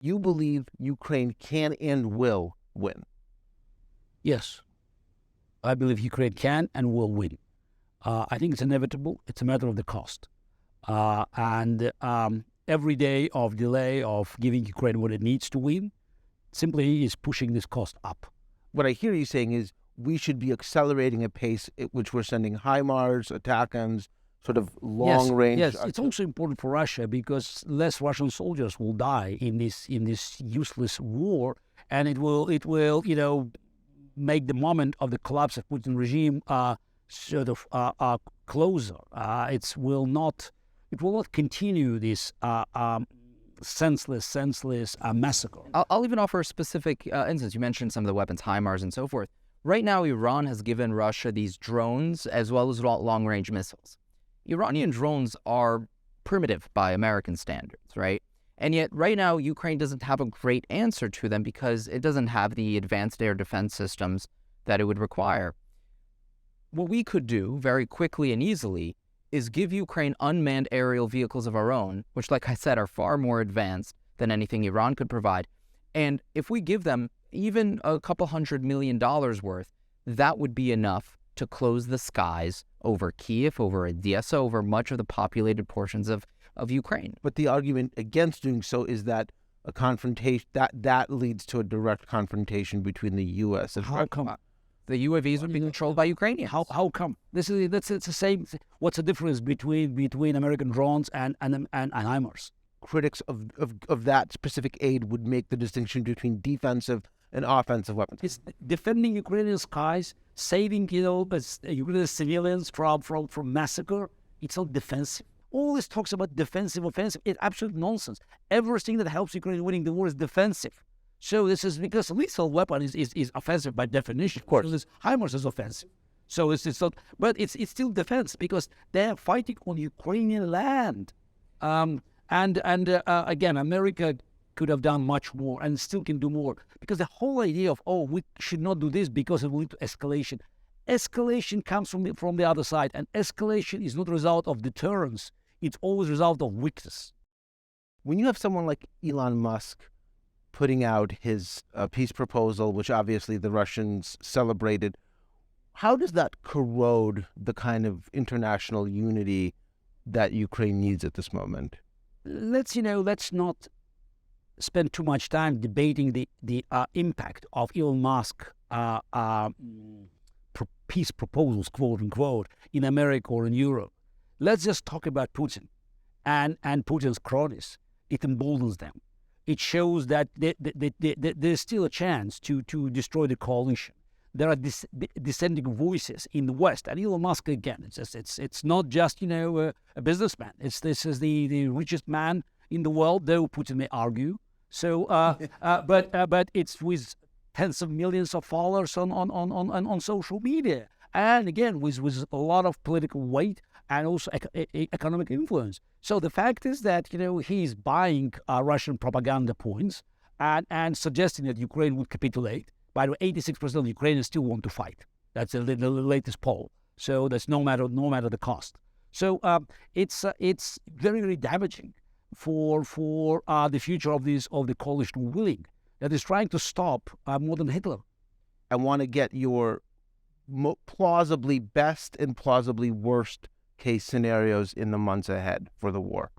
You believe Ukraine can and will win. Yes, I believe Ukraine can and will win. I think it's inevitable. It's a matter of the cost. And every day of delay of giving Ukraine what it needs to win simply is pushing this cost up. What I hear you saying is we should be accelerating a pace at which we're sending HIMARS, ATACMS, sort of long-range. Yes, it's also important for Russia because less Russian soldiers will die in this useless war, and it will make the moment of the collapse of Putin regime closer. It will not continue this senseless massacre. I'll even offer a specific instance. You mentioned some of the weapons, HIMARS and so forth. Right now, Iran has given Russia these drones as well as long-range missiles. Iranian drones are primitive by American standards, right? And yet, right now, Ukraine doesn't have a great answer to them because it doesn't have the advanced air defense systems that it would require. What we could do very quickly and easily is give Ukraine unmanned aerial vehicles of our own, which, like I said, are far more advanced than anything Iran could provide. And if we give them even a couple $100 million worth, that would be enough to close the skies over Kiev, over Odessa, over much of the populated portions of Ukraine. But the argument against doing so is that a confrontation that leads to a direct confrontation between the U.S. and How come? The UAVs would be controlled by Ukrainians. How come? It's the same. What's the difference between American drones and HIMARS? Critics of that specific aid would make the distinction between defensive and offensive weapons. It's defending Ukrainian skies, saving Ukrainian civilians from massacre. It's not defensive. All this talks about defensive, offensive. It's absolute nonsense. Everything that helps Ukraine winning the war is defensive. So this is because a lethal weapon is offensive by definition. Of course, so this HIMARS is offensive. So it's not, but it's still defense because they are fighting on Ukrainian land. Again, America could have done much more and still can do more because the whole idea of we should not do this because it will lead to escalation. Escalation comes from the other side, and escalation is not a result of deterrence. It's always a result of weakness. When you have someone like Elon Musk putting out his peace proposal, which obviously the Russians celebrated, how does that corrode the kind of international unity that Ukraine needs at this moment? Let's not spend too much time debating the impact of Elon Musk peace proposals, quote unquote, in America or in Europe. Let's just talk about Putin and Putin's cronies. It emboldens them. It shows that there's still a chance to destroy the coalition. There are dissenting voices in the West, and Elon Musk again. It's not just a businessman. This is the richest man in the world, though Putin may argue. So, but it's with tens of millions of followers on social media, and again with a lot of political weight and also economic influence. So the fact is that he's buying Russian propaganda points and suggesting that Ukraine would capitulate. By the way, 86% of Ukrainians still want to fight. That's the latest poll. So that's no matter the cost. So it's very, very damaging for the future of the coalition willing that is trying to stop more than Hitler. I want to get your plausibly best and plausibly worst case scenarios in the months ahead for the war.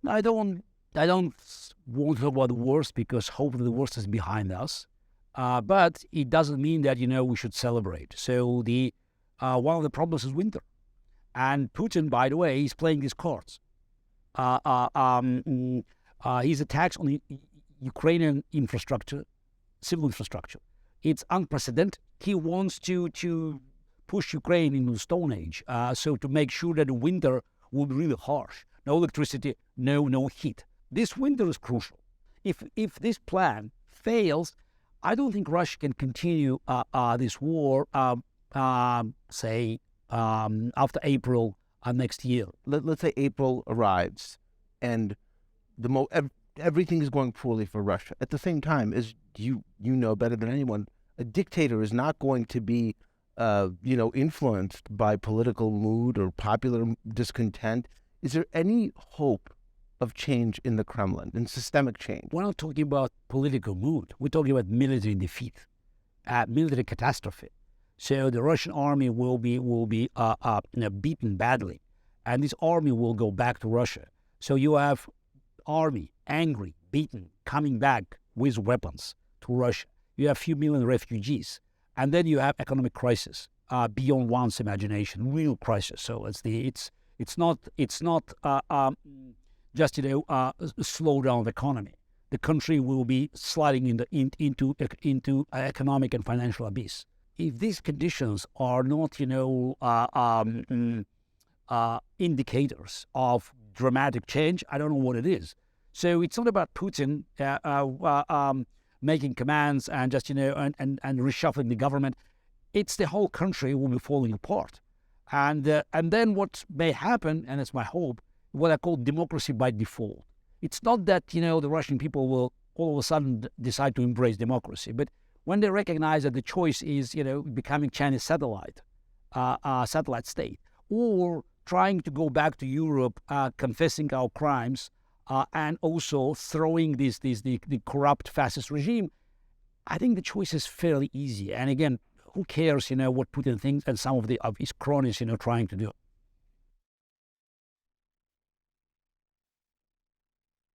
I don't want to talk about the worst because hopefully the worst is behind us. But it doesn't mean that we should celebrate. So the one of the problems is winter, and Putin, by the way, is playing these cards. His attacks on the Ukrainian infrastructure, civil infrastructure, it's unprecedented. He wants to push Ukraine into the Stone Age, so to make sure that the winter will be really harsh. No electricity, no heat. This winter is crucial. If this plan fails, I don't think Russia can continue this war, say, after April next year. Let's say April arrives and everything is going poorly for Russia. At the same time, as you know better than anyone, a dictator is not going to be influenced by political mood or popular discontent. Is there any hope of change in the Kremlin, in systemic change? We're not talking about political mood. We're talking about military defeat, military catastrophe. So the Russian army will be beaten badly, and this army will go back to Russia. So you have army angry, beaten, coming back with weapons to Russia. You have a few million refugees, and then you have economic crisis beyond one's imagination, real crisis. So it's not just slow down the economy. The country will be sliding into economic and financial abyss. If these conditions are not indicators of dramatic change, I don't know what it is. So it's not about Putin making commands and just and reshuffling the government. It's the whole country will be falling apart, and then what may happen, and it's my hope, what I call democracy by default. It's not that the Russian people will all of a sudden decide to embrace democracy, but when they recognize that the choice is becoming Chinese satellite state, or trying to go back to Europe, confessing our crimes, and also throwing the corrupt fascist regime, I think the choice is fairly easy. And again, who cares, what Putin thinks and some of his cronies, trying to do.